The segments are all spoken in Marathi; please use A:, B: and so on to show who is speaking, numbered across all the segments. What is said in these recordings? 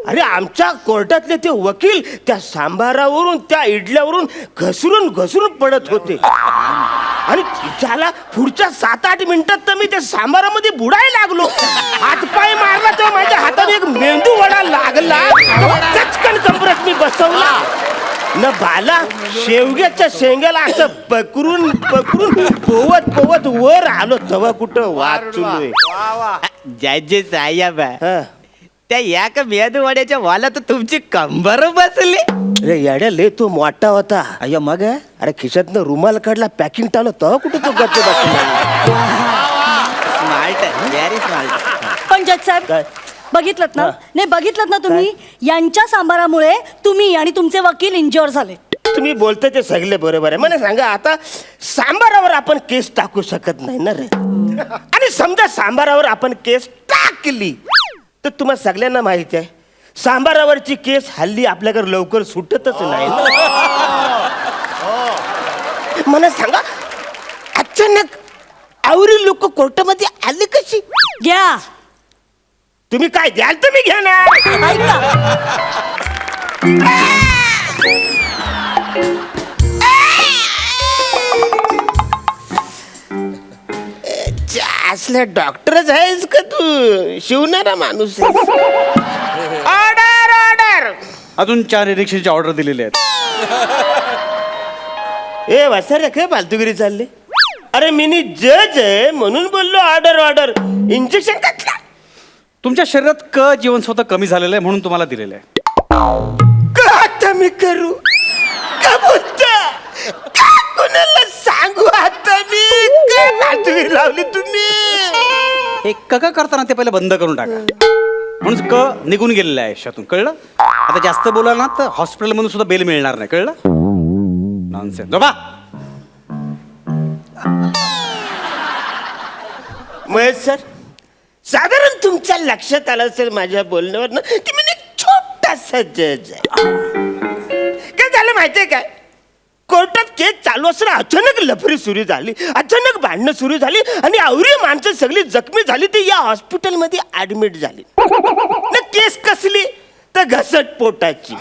A: अरे आमच्या कोर्टातले ते वकील त्या सांबारावरून त्या इडल्यावरून घसरून पडत होते आणि त्याला पुढच्या 7-8 मिनिटात तर मी त्या सांबारामध्ये बुडायला लागलो. हातपाय मारला तेव्हा माझ्या हाताने एक मेंदू वडा लागला. चटकन कमरत मी बसवला न बाला शेवग्याच्या शेंग्याला असं पकडून पोवत वर आलो. तेव्हा कुठं वाचलोय.
B: जय साहेब
A: हा.
B: त्या या का मेदूवाड्याच्या वाला तर तुमची कंबर बसली.
A: अरे येड्या लय तो मोठा होता.
B: अय्या मग
A: अरे खिशातनं रुमाल काढला पॅकिंग टाळलं तेव्हा कुठे तो गप्प बसला.
B: Smart very smart.
C: पण जज साहेब
A: काय?
C: बघितलत ना नाही बघितलत ना तुम्ही यांच्या सांबारामुळे तुम्ही आणि तुमचे वकील इंज्युअर झाले.
A: तुम्ही बोलता ते सगळे बरोबर आहे. मला सांगा आता सांबारावर आपण केस टाकू शकत नाही ना रे. आणि समजा सांबारावर आपण केस टाकली तर तुम्हाला सगळ्यांना माहिती आहे सांबारावरची केस हल्ली आपल्याकडे लवकर सुटतच नाही. मला सांगा अचानक आवरी लोक कोर्टामध्ये आले कशी?
C: घ्या
A: तुम्ही काय द्याल तुम्ही घ्या ना. असल्या डॉक्टरच आहेस का तू? शिवणारा माणूस ऑर्डर ऑर्डर.
D: अजून 4 इलेक्शनची ऑर्डर दिलेले आहेत.
A: ए वासर काय फालतूगिरी चालले? अरे मिनी जज आहे म्हणून बोललो ऑर्डर ऑर्डर. इंजेक्शन कसला?
D: तुमच्या शरीरात क जीवनसत्व कमी झालेलं आहे म्हणून तुम्हाला दिलेलं आहे.
A: का आता मी करू का बोलता का कोणाला सांगू आता मी? काय फालतूगिरी लावली तुम्ही?
D: हे क करताना ते पहिले बंद करून टाका. म्हणून क निघून गेलेलं आहे आयुष्यातून. कळलं? आता जास्त बोला ना तर हॉस्पिटलमधून सुद्धा बेल मिळणार नाही. कळलं? नॉनसेन्स. बाबा
A: महेश सर साधारण तुमच्या लक्षात आलं असेल माझ्या बोलण्यावर ना की मी एक छोटासा जज आहे. काय झालं माहितीये काय? कोर्टात केस चालू असताना अचानक लफरी सुरू झाली. अचानक भांडणं सुरू झाली आणि आवरी माणसं सगळी जखमी झाली. ती या हॉस्पिटलमध्ये ऍडमिट झाली. ना केस कसली तर घसटपोटाची.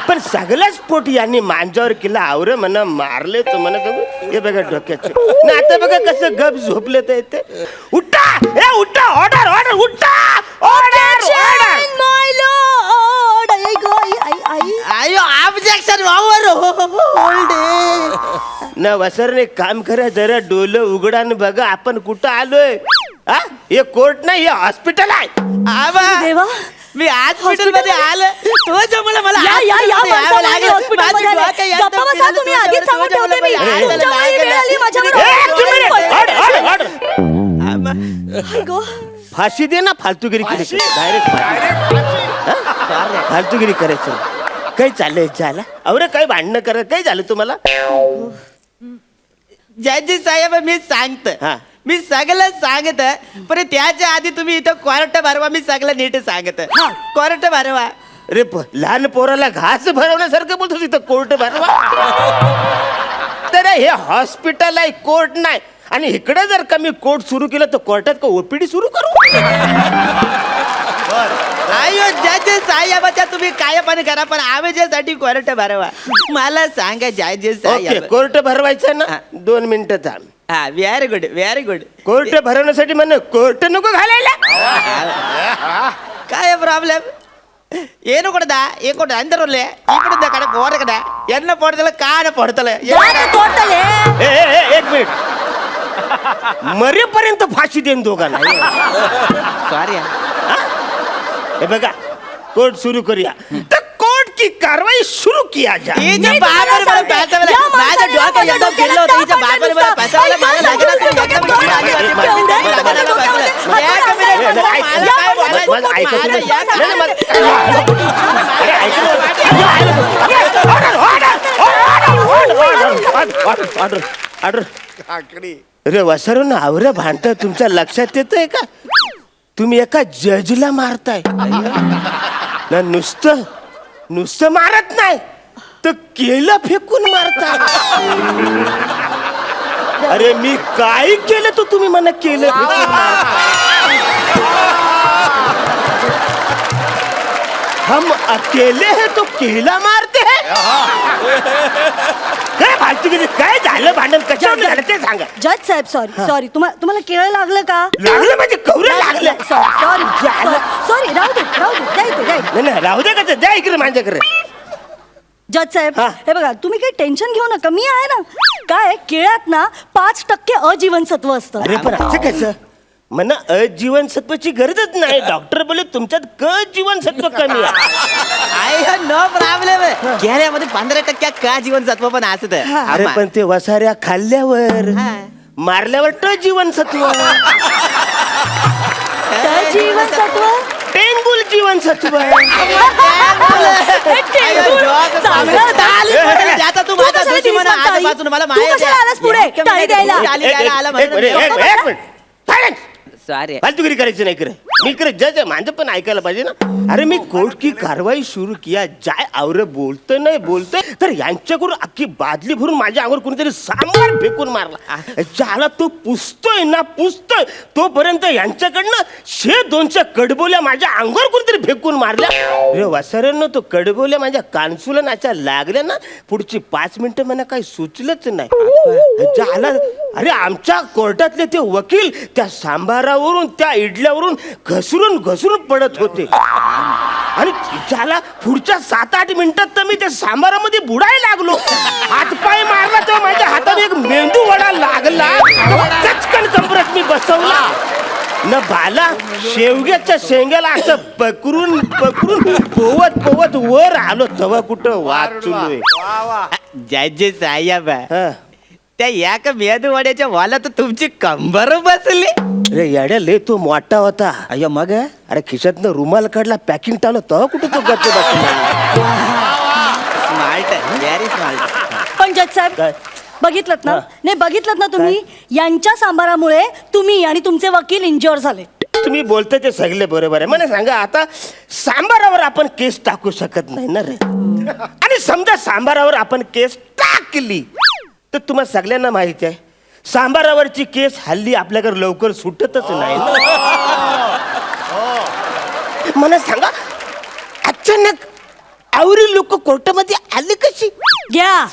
A: पण सगळाच पोट यांनी मांजावर केला. आवरे म्हणा मारले तर म्हणा हे बघा डोक्याचे ना. आता बघा कसं गप झोपले तर येते. उठा हे उठा. ऑर्डर ऑर्डर उठा. Order order.
B: अयो ऑब्जेक्शन होल्ड.
A: ना वसरने काम करा जरा डोलं उघडा न बघा आपण कुठं आलोय. हा हे कोर्ट नाही हे हॉस्पिटल आहे.
C: देवा
B: मी हॉस्पिटल मध्ये आलं तुझ्यामुळे मला
C: गप्पा बसा तुम्ही. आधीच सांगून ठेवते मी तुमच्यामुळे वेळ आली माझ्यावर.
A: फाशी दे ना. फालतूगिरी केली डायरेक्ट फालतूगिरी करायचं. काय चाललंय झाला? अरे काय भांडणं करत काय झालं तुम्हाला?
B: जय साहेब मी सांगतो.
A: हा.
B: मी सगळं सांगत पण त्याच्या आधी तुम्ही इथं कोर्ट भरवा. मी सगळं नीट सांगत. कोर्ट भरवा.
A: अरे लहान पोराला घास भरवण्यासारखं बोलतो तिथं कोर्ट भरवा. तर हे हॉस्पिटल आहे कोर्ट नाही. आणि इकडे जर का मी कोर्ट सुरू केलं तर कोर्टात का ओपीडी सुरू करू?
B: आयो जज साहेबाच्या तुम्ही काय पण करा पण आवेजासाठी कोर्ट भरवा. मला सांगा जज साहेब.
A: कोर्ट भरवायचं ना 2 मिनिटं थांब.
B: हा very good very good.
A: Court भरवण्यासाठी म्हण कोर्ट नको घालायला.
B: काय प्रॉब्लेम ಏನು ಕೊಡದ ಏ ಕೊಡ ಅಂದರಲ್ಲೇ ಈ ಕಡೆ ಕಡೆ ಗೋರ ಕಡೆ ಎನ್ನ ಪಡ್ದಲ್ಲ ಕಾಡ ಪಡ್ತಲೆ
A: एक मिनिट. मरेपर्यंत फाशी देईन दोघांना.
B: सॉरी
A: हे बघा कोर्ट सुरू करूया. तर कोर्ट की कारवाई शुरू किया जाए.
B: हिच्या बापाने मला पैसा वाला माझ्या डोक्यात एकदम गेलो होतं. हिच्या बापाने मला पैसा वाला मला लागला तर
A: अरे वसरून आवरे भांडत तुमच्या लक्षात येतंय का? तुम्ही एका जजला मारताय ना. नुसतं मारत नाही तर केलं फेकून मारताय. अरे मी काय केलं तो तुम्ही मला केलं फेकून मारताय. हम अकेले है तो केला मारते है काय फालतूगिरी काय झालं भांडण कशावर झालं ते सांगा.
C: जज साहेब सॉरी सॉरी तुम्हाला केळं लागलं का?
A: लागलं म्हणजे कवरे लागलं.
C: सॉरी
A: झालं.
C: सॉरी राहू दे द्या इथे.
A: नाही नाही राहू दे कसं द्या इकडे माझ्याकडे.
C: जज साहेब
A: हा.
C: हे बघा तुम्ही काही टेन्शन घेऊ नका मी आहे ना. काय केळ्यात ना 5% अजीवनसत्व असतं.
A: अरे पण असं कसं म्हणा अजीवनसत्वाची गरजच नाही. डॉक्टर बोले तुमच्यात क जीवनसत्व कमी आहे.
B: नो प्रॉब्लेम केळ्यामध्ये 15% का जीवनसत्व पण असत
A: अरे पण ते वसाऱ्या खाल्ल्यावर
B: हा.
A: मारल्यावर ट जीवनसत्व
C: काय जीवनसत्व?
A: टेंगुल जीवनसत्व
C: तू कशाला आलास पुढे टाळी द्यायला?
B: सॉरी
A: फालतूगिरी करायची नाही करे. मी करे जज आहे माझं पण ऐकायला पाहिजे ना. अरे मी कोर्ट की कारवाई सुरू किया जाय आवर बोलतोय नाही बोलतोय तर यांच्याकडून अख्खी बादली भरून माझ्या अंगावर कोणीतरी सांबार फेकून मारला. ज्याला तो पुसतोय ना पुसतोय तोपर्यंत यांच्याकडनं 100-200 कडबोल्या माझ्या अंगावर कोणीतरी फेकून मारल्या. रे वसाऱ्यांनो तो कडबोल्या माझ्या कानसुला नाच्या लागल्या ना पुढची 5 मिनिटं मला काही सुचलंच नाही. ज्याला अरे आमच्या कोर्टातले ते वकील त्या सांबारावरून त्या इडल्यावरून घसरून पडत होते आणि ज्याला पुढच्या 7-8 मिनिटात तर मी त्या सांबारामध्ये बुडायला लागलो. हातपाय मारला तेव्हा माझ्या हाताने एक मेंदू वडा लागला. चटकन कमरत मी बसवला न भाला शेवग्याच्या शेंग्याला असं पकडून पोवत वर आलो तेव्हा कुठं वाचलोय.
B: जज साहेब
A: हा.
B: त्या एका मेदूवाड्याच्या वाला तर तुमची कंबर बसली.
A: अरे येड्या लय तो मोठा होता.
B: अय्यो मग
A: अरे खिशातनं रुमाल काढला पॅकिंग टाळलं तेव्हा कुठे तो गच्च बसला.
B: Smart very smart.
C: पण जज साहेब
A: काय?
C: बघितलं ना
A: हा.
C: नाही बघितलं ना तुम्ही यांच्या सांबारामुळे तुम्ही आणि तुमचे वकील इंज्युअर झाले.
A: तुम्ही बोलता ते सगळे बरोबर आहे. मला सांगा आता सांबारावर आपण केस टाकू शकत नाही ना रे. आणि समजा सांबारावर आपण केस टाकली तर तुम्हाला सगळ्यांना माहिती आहे सांबारावरची केस हल्ली आपल्याकडे लवकर सुटतच नाही ना. मला सांगा अचानक आवरी लोक कोर्टामध्ये आले कशी?
C: घ्या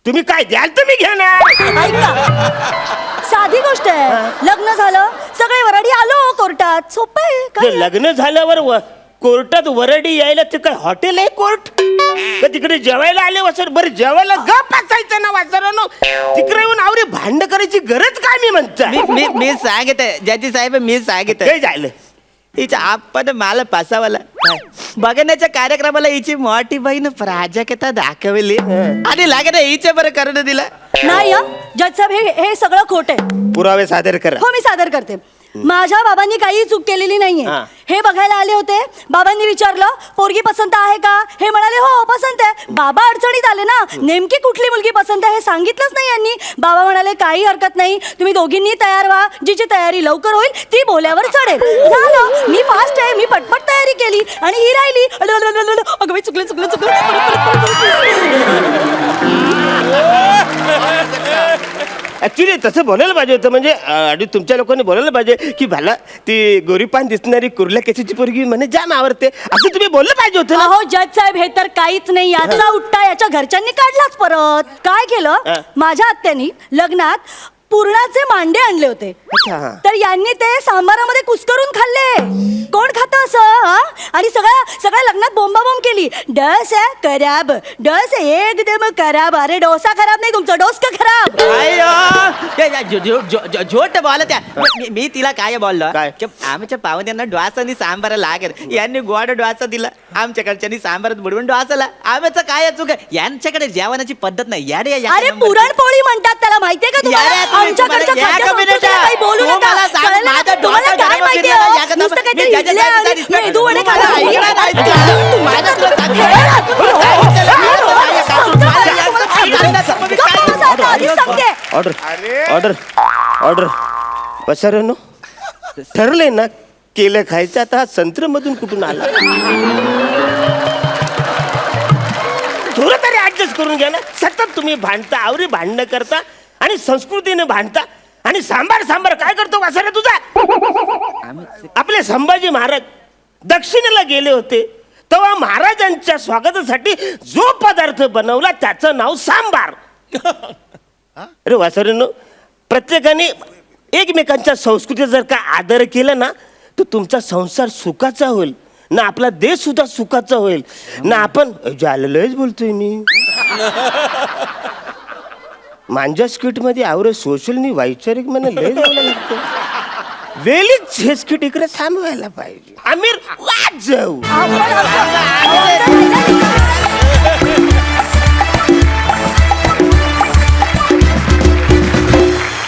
A: तुम्ही काय द्याल तुम्ही घ्या ना.
C: ऐका साधी गोष्ट आहे. लग्न झालं सगळे वराडी आलो कोर्टात सोपं आहे
A: ते
C: काय?
A: लग्न झाल्यावर कोर्टात वरडी यायला ते काय हॉटेल आहे कोर्ट का तिकडे जेवायला आले वासर? बरं जेवायला गप असायचं ना वासरानो. तिकडे येऊन आवरे भांड करायची गरज काय मी म्हणतो.
B: मी सांगत जज साहेब मी सांगत
A: काय झालं?
B: हिच्या आपण मला पासावाला बघण्याच्या कार्यक्रमाला हिची मोठी बहीण प्राजक्ता दाखवली आणि लागत हिच्या बरं करून दिला.
C: नाही हं. जज साहेब हे सगळं खोट आहे.
A: पुरावे सादर करा.
C: हो मी सादर करते. माझ्या बाबांनी काही चूक केलेली नाहीये.
A: हा.
C: हे बघायला आले होते. बाबांनी विचारलं पोरगी पसंत आहे का? हे म्हणाले हो पसंत आहे. बाबा अडचणीत आले ना नेमकी कुठली मुलगी पसंत आहे हे सांगितलंच नाही यांनी. बाबा म्हणाले काही हरकत नाही तुम्ही दोघींनी तयार व्हा. जिची तयारी लवकर होईल ती बोल्यावर चढेल. झालं मी फास्ट आहे मी पटपट तयारी केली आणि ही राहिली. अगं बाई, चुकलं.
A: ऍक्च्युली तसं बोलायला पाहिजे होतं. म्हणजे आणि तुमच्या लोकांनी बोलायला पाहिजे की मला ती गोरीपान दिसणारी कुर्ल्या केसाची पोरगी म्हणे जाम आवडते असं तुम्ही बोललं पाहिजे होतं ना.
C: अहो जज साहेब हे तर काहीच नाही. याचा उट्टा याच्या घरच्यांनी काढलाच परत. काय केलं माझ्या आत्यानी लग्नात पुरणाचे मांडे आणले होते.
A: अच्छा, हा.
C: तर यांनी ते सांबारामध्ये कुस्करून खाल्ले. कोण खातं असं हा? आणि सगळ्या लग्नात बोंबाबोंब केली. डस आहे खराब डस एकदम खराब. अरे डोसा खराब नाही तुमचा डोसका खराब.
B: झोट बोल त्या मी तिला काय बोललो
A: काय?
B: की आमच्या पाहुण्यांना डोसानी सांबार लागेल यांनी गोड डोसा दिला आमच्याकडच्यांनी सांबारात बुडवून डोसाला. आमचं काय चुक यांच्याकडे जेवणाची पद्धत नाही.
C: अरे पुरणपोळी म्हणतात त्याला माहितीये का तुम्हाला? आमच्याकडच्या खाद्यसंस्कृतीला काही बोलू नका. कळलं ना? तुम्हाला काय माहिती आहे? नुसतं काहीतरी इडल्या आणि मेदूवडे खाता.
A: ऑर्डर पसारनो ठरले ना केलं खायचं. आता हा संत्र मधून कुठून आला? थोडं तरी ऍडजस्ट करून घ्या ना. सतत तुम्ही भांडता आवरी भांडणं करता आणि संस्कृतीने भांडता आणि सांबार काय करतो वासारा तुझा? आपले संभाजी महाराज दक्षिणेला गेले होते तेव्हा महाराजांच्या स्वागतासाठी जो पदार्थ बनवला त्याचं नाव सांबार. अरे वासरेनो, प्रत्येकाने एकमेकांच्या संस्कृतीचा जर का आदर केला ना तर तुमचा संसार सुखाचा होईल ना, आपला देश सुद्धा सुखाचा होईल ना. आपण झालेलंच बोलतोय मी. मांजा स्किट मध्ये आवरे सोशल नी वैचारिक मला लय बोलायला लागतं. वेळीच हे स्किट इकडे थांबवायला पाहिजे. आमिर वाज जाऊ.
C: आपण असं-